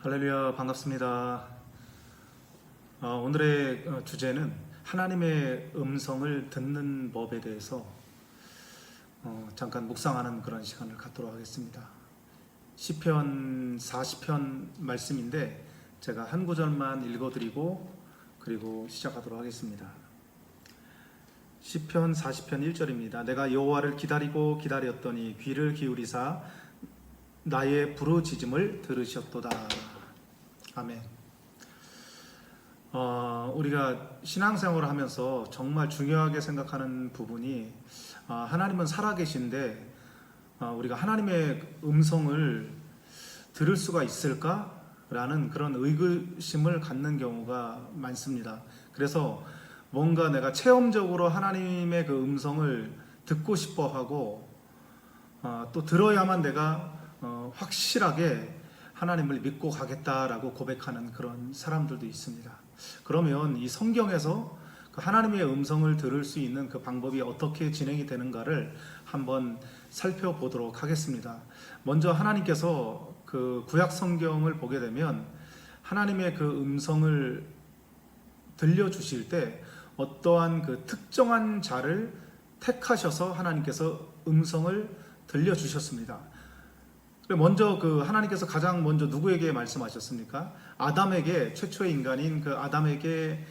할렐루야, 반갑습니다. 오늘의 주제는 하나님의 음성을 듣는 법에 대해서 잠깐 묵상하는 그런 시간을 갖도록 하겠습니다. 시편 40편 말씀인데 제가 한 구절만 읽어드리고 그리고 시작하도록 하겠습니다. 시편 40편 1절입니다. 내가 여호와를 기다리고 기다렸더니 귀를 기울이사 나의 부르짖음을 들으셨도다. 아멘. 우리가 신앙생활을 하면서 정말 중요하게 생각하는 부분이 하나님은 살아계신데 우리가 하나님의 음성을 들을 수가 있을까? 라는 그런 의구심을 갖는 경우가 많습니다. 그래서 뭔가 내가 체험적으로 하나님의 그 음성을 듣고 싶어 하고 또 들어야만 내가 확실하게 하나님을 믿고 가겠다라고 고백하는 그런 사람들도 있습니다. 그러면 이 성경에서 그 하나님의 음성을 들을 수 있는 그 방법이 어떻게 진행이 되는가를 한번 살펴보도록 하겠습니다. 먼저 하나님께서 그 구약 성경을 보게 되면 하나님의 그 음성을 들려주실 때 어떠한 그 특정한 자를 택하셔서 하나님께서 음성을 들려주셨습니다. 먼저 그 하나님께서 가장 먼저 누구에게 말씀하셨습니까? 아담에게, 최초의 인간인 그 아담에게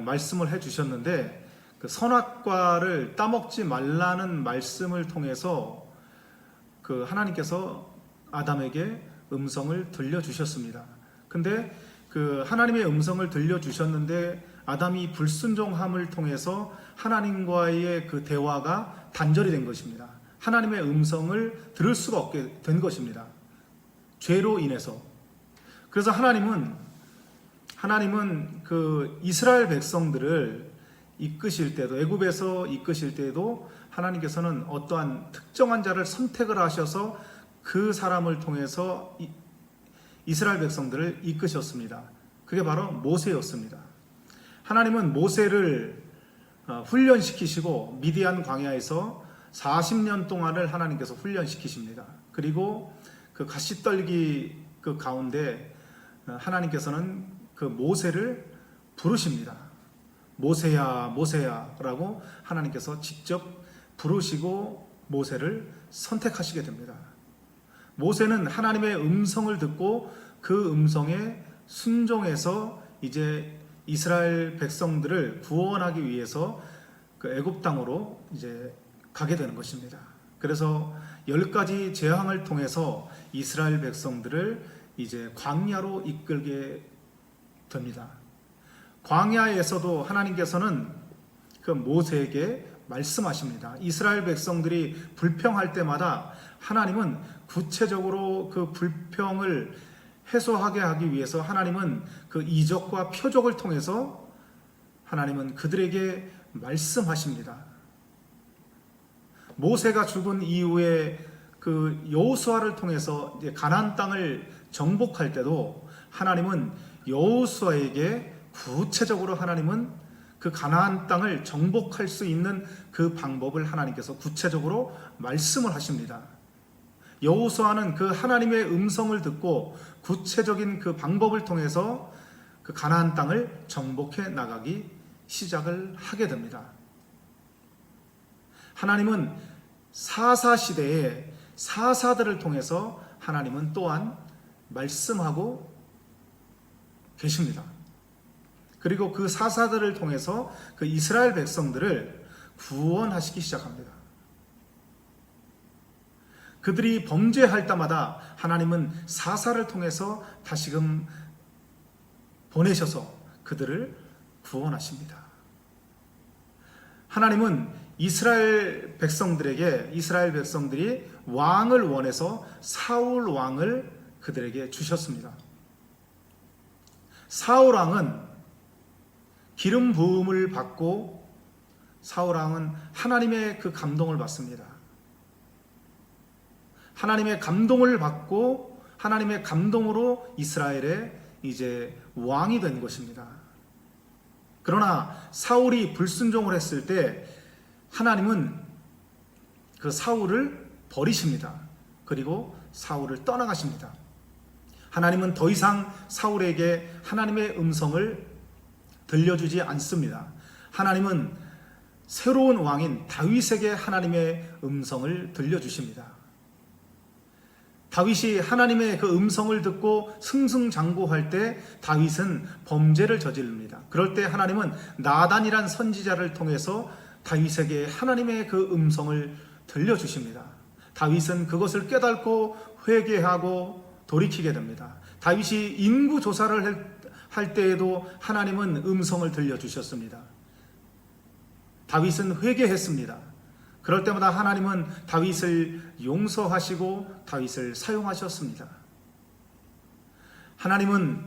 말씀을 해주셨는데 그 선악과를 따먹지 말라는 말씀을 통해서 그 하나님께서 아담에게 음성을 들려주셨습니다. 근데 그 하나님의 음성을 들려주셨는데 아담이 불순종함을 통해서 하나님과의 그 대화가 단절이 된 것입니다. 하나님의 음성을 들을 수가 없게 된 것입니다. 죄로 인해서. 그래서 하나님은 그 이스라엘 백성들을 이끄실 때도, 애굽에서 이끄실 때도 하나님께서는 어떠한 특정한 자를 선택을 하셔서 그 사람을 통해서 이스라엘 백성들을 이끄셨습니다. 그게 바로 모세였습니다. 하나님은 모세를 훈련시키시고 미디안 광야에서 40년 동안을 하나님께서 훈련시키십니다. 그리고 그 가시떨기 그 가운데 하나님께서는 그 모세를 부르십니다. 모세야, 모세야 라고 하나님께서 직접 부르시고 모세를 선택하시게 됩니다. 모세는 하나님의 음성을 듣고 그 음성에 순종해서 이제 이스라엘 백성들을 구원하기 위해서 그 애굽 땅으로 이제 가게 되는 것입니다. 그래서 10가지 재앙을 통해서 이스라엘 백성들을 이제 광야로 이끌게 됩니다. 광야에서도 하나님께서는 그 모세에게 말씀하십니다. 이스라엘 백성들이 불평할 때마다 하나님은 구체적으로 그 불평을 해소하게 하기 위해서 하나님은 그 이적과 표적을 통해서 하나님은 그들에게 말씀하십니다. 모세가 죽은 이후에 그 여호수아를 통해서 이제 가나안 땅을 정복할 때도 하나님은 여호수아에게 구체적으로 하나님은 그 가나안 땅을 정복할 수 있는 그 방법을 하나님께서 구체적으로 말씀을 하십니다. 여호수아는 그 하나님의 음성을 듣고 구체적인 그 방법을 통해서 그 가나안 땅을 정복해 나가기 시작을 하게 됩니다. 하나님은 사사시대에 사사들을 통해서 하나님은 또한 말씀하고 계십니다. 그리고 그 사사들을 통해서 그 이스라엘 백성들을 구원하시기 시작합니다. 그들이 범죄할 때마다 하나님은 사사를 통해서 다시금 보내셔서 그들을 구원하십니다. 하나님은 이스라엘 백성들이 왕을 원해서 사울 왕을 그들에게 주셨습니다. 사울 왕은 기름 부음을 받고 사울 왕은 하나님의 그 감동을 받습니다. 하나님의 감동을 받고 하나님의 감동으로 이스라엘의 이제 왕이 된 것입니다. 그러나 사울이 불순종을 했을 때 하나님은 그 사울을 버리십니다. 그리고 사울을 떠나가십니다. 하나님은 더 이상 사울에게 하나님의 음성을 들려주지 않습니다. 하나님은 새로운 왕인 다윗에게 하나님의 음성을 들려주십니다. 다윗이 하나님의 그 음성을 듣고 승승장구할 때 다윗은 범죄를 저지릅니다. 그럴 때 하나님은 나단이란 선지자를 통해서 다윗에게 하나님의 그 음성을 들려주십니다. 다윗은 그것을 깨닫고 회개하고 돌이키게 됩니다. 다윗이 인구 조사를 할 때에도 하나님은 음성을 들려주셨습니다. 다윗은 회개했습니다. 그럴 때마다 하나님은 다윗을 용서하시고 다윗을 사용하셨습니다. 하나님은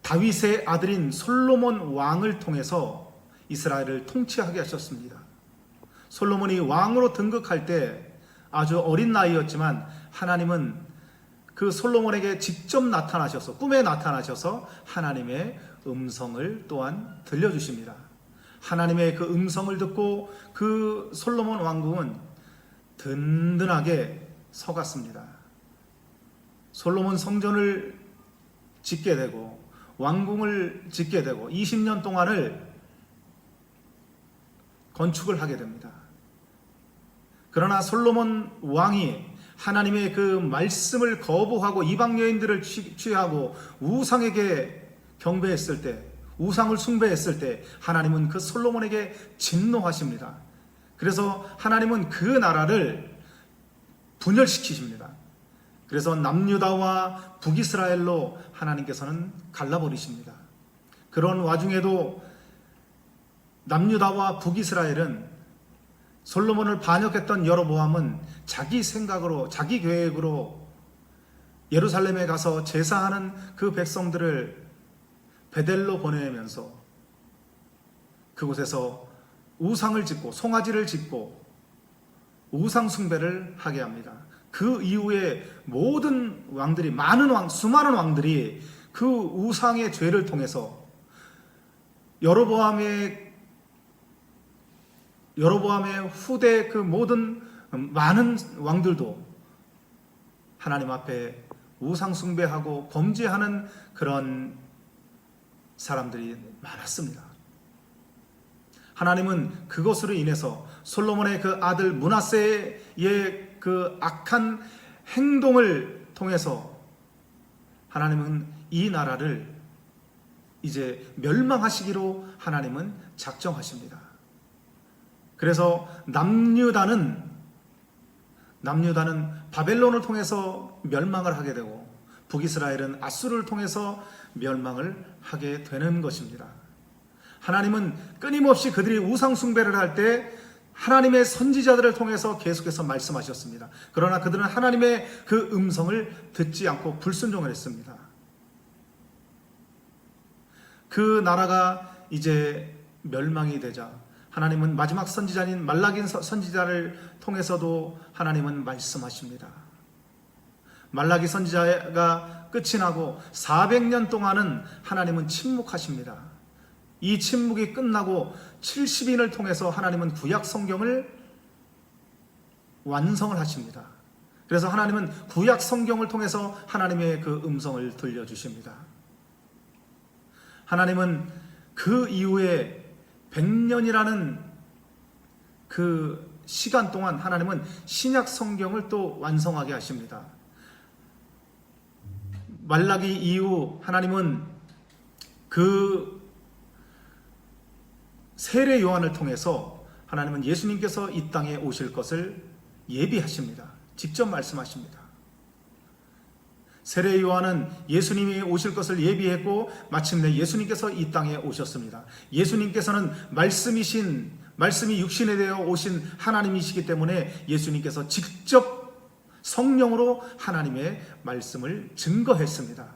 다윗의 아들인 솔로몬 왕을 통해서 이스라엘을 통치하게 하셨습니다. 솔로몬이 왕으로 등극할 때 아주 어린 나이였지만 하나님은 그 솔로몬에게 직접 나타나셔서 꿈에 나타나셔서 하나님의 음성을 또한 들려주십니다. 하나님의 그 음성을 듣고 그 솔로몬 왕궁은 든든하게 서갔습니다. 솔로몬 성전을 짓게 되고 왕궁을 짓게 되고 20년 동안을 건축을 하게 됩니다. 그러나 솔로몬 왕이 하나님의 그 말씀을 거부하고 이방 여인들을 취하고 우상에게 경배했을 때, 우상을 숭배했을 때 하나님은 그 솔로몬에게 진노하십니다. 그래서 하나님은 그 나라를 분열시키십니다. 그래서 남유다와 북이스라엘로 하나님께서는 갈라버리십니다. 그런 와중에도 남유다와 북이스라엘은 솔로몬을 반역했던 여로보암은 자기 생각으로, 자기 계획으로 예루살렘에 가서 제사하는 그 백성들을 베델로 보내면서 그곳에서 우상을 짓고 송아지를 짓고 우상 숭배를 하게 합니다. 그 이후에 모든 왕들이, 수많은 왕들이 그 우상의 죄를 통해서 여로보암의 후대 그 모든 많은 왕들도 하나님 앞에 우상 숭배하고 범죄하는 그런 사람들이 많았습니다. 하나님은 그것으로 인해서 솔로몬의 그 아들 므낫세의 그 악한 행동을 통해서 하나님은 이 나라를 이제 멸망하시기로 하나님은 작정하십니다. 그래서 남유다는 바벨론을 통해서 멸망을 하게 되고 북이스라엘은 아수르를 통해서 멸망을 하게 되는 것입니다. 하나님은 끊임없이 그들이 우상 숭배를 할 때 하나님의 선지자들을 통해서 계속해서 말씀하셨습니다. 그러나 그들은 하나님의 그 음성을 듣지 않고 불순종을 했습니다. 그 나라가 이제 멸망이 되자 하나님은 마지막 선지자인 말라기 선지자를 통해서도 하나님은 말씀하십니다. 말라기 선지자가 끝이 나고 400년 동안은 하나님은 침묵하십니다. 이 침묵이 끝나고 70인을 통해서 하나님은 구약 성경을 완성을 하십니다. 그래서 하나님은 구약 성경을 통해서 하나님의 그 음성을 들려주십니다. 하나님은 그 이후에 100년이라는 그 시간 동안 하나님은 신약 성경을 또 완성하게 하십니다. 말라기 이후 하나님은 그 세례 요한을 통해서 하나님은 예수님께서 이 땅에 오실 것을 예비하십니다. 직접 말씀하십니다. 세례 요한은 예수님이 오실 것을 예비했고 마침내 예수님께서 이 땅에 오셨습니다. 예수님께서는 말씀이 육신에 되어 오신 하나님이시기 때문에 예수님께서 직접 성령으로 하나님의 말씀을 증거했습니다.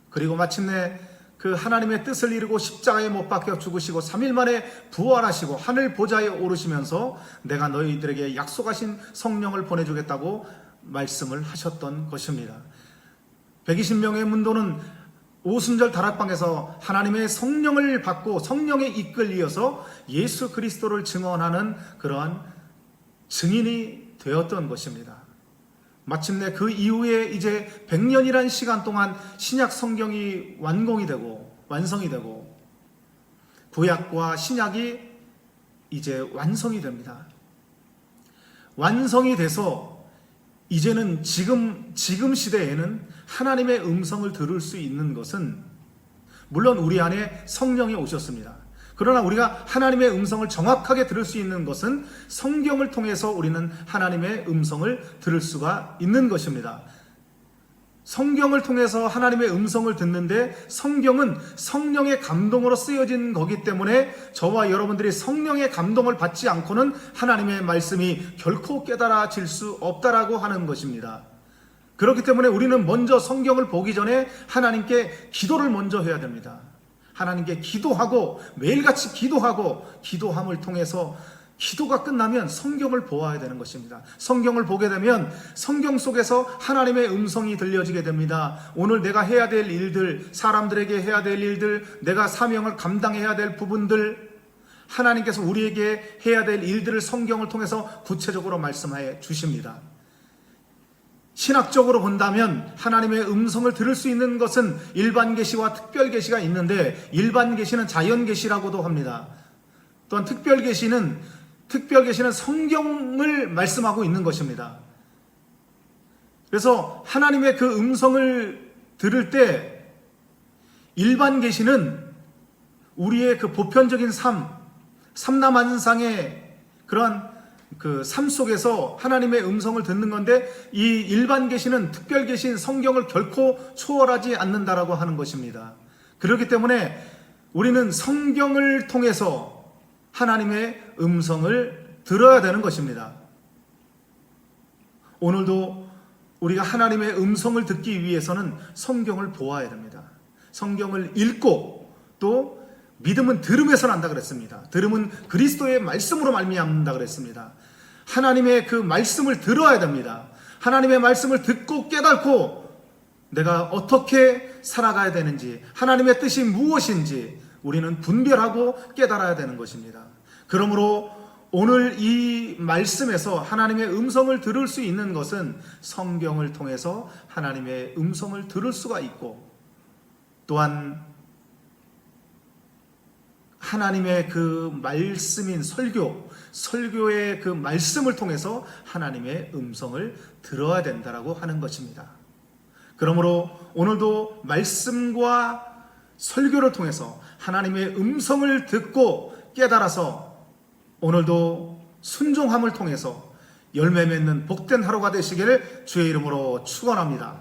그리고 마침내 그 하나님의 뜻을 이루고 십자가에 못 박혀 죽으시고 3일 만에 부활하시고 하늘 보좌에 오르시면서 내가 너희들에게 약속하신 성령을 보내주겠다고 말씀을 하셨던 것입니다. 120명의 문도는 오순절 다락방에서 하나님의 성령을 받고 성령에 이끌리어서 예수 그리스도를 증언하는 그러한 증인이 되었던 것입니다. 마침내 그 이후에 이제 100년이란 시간 동안 신약 성경이 완성이 되고 구약과 신약이 이제 완성이 됩니다. 완성이 돼서 이제는 지금 시대에는 하나님의 음성을 들을 수 있는 것은 물론 우리 안에 성령이 오셨습니다. 그러나 우리가 하나님의 음성을 정확하게 들을 수 있는 것은 성경을 통해서 우리는 하나님의 음성을 들을 수가 있는 것입니다. 성경을 통해서 하나님의 음성을 듣는데 성경은 성령의 감동으로 쓰여진 거기 때문에 저와 여러분들이 성령의 감동을 받지 않고는 하나님의 말씀이 결코 깨달아질 수 없다라고 하는 것입니다. 그렇기 때문에 우리는 먼저 성경을 보기 전에 하나님께 기도를 먼저 해야 됩니다. 하나님께 기도하고 매일같이 기도함을 통해서 기도가 끝나면 성경을 보아야 되는 것입니다. 성경을 보게 되면 성경 속에서 하나님의 음성이 들려지게 됩니다. 오늘 내가 해야 될 일들, 사람들에게 해야 될 일들, 내가 사명을 감당해야 될 부분들, 하나님께서 우리에게 해야 될 일들을 성경을 통해서 구체적으로 말씀해 주십니다. 신학적으로 본다면 하나님의 음성을 들을 수 있는 것은 일반 계시와 특별 계시가 있는데, 일반 계시는 자연 계시라고도 합니다. 또한 특별 계시는 성경을 말씀하고 있는 것입니다. 그래서 하나님의 그 음성을 들을 때 일반 계시는 우리의 그 보편적인 삼라만상의 그러한 그 삶 속에서 하나님의 음성을 듣는 건데, 이 일반 계시는 특별 계신 성경을 결코 초월하지 않는다라고 하는 것입니다. 그렇기 때문에 우리는 성경을 통해서 하나님의 음성을 들어야 되는 것입니다. 오늘도 우리가 하나님의 음성을 듣기 위해서는 성경을 보아야 됩니다. 성경을 읽고, 또 믿음은 들음에서 난다 그랬습니다. 들음은 그리스도의 말씀으로 말미암는다 그랬습니다. 하나님의 그 말씀을 들어야 됩니다. 하나님의 말씀을 듣고 깨닫고 내가 어떻게 살아가야 되는지, 하나님의 뜻이 무엇인지 우리는 분별하고 깨달아야 되는 것입니다. 그러므로 오늘 이 말씀에서 하나님의 음성을 들을 수 있는 것은 성경을 통해서 하나님의 음성을 들을 수가 있고, 또한 하나님의 그 말씀인 설교의 그 말씀을 통해서 하나님의 음성을 들어야 된다라고 하는 것입니다. 그러므로 오늘도 말씀과 설교를 통해서 하나님의 음성을 듣고 깨달아서 오늘도 순종함을 통해서 열매 맺는 복된 하루가 되시기를 주의 이름으로 축원합니다.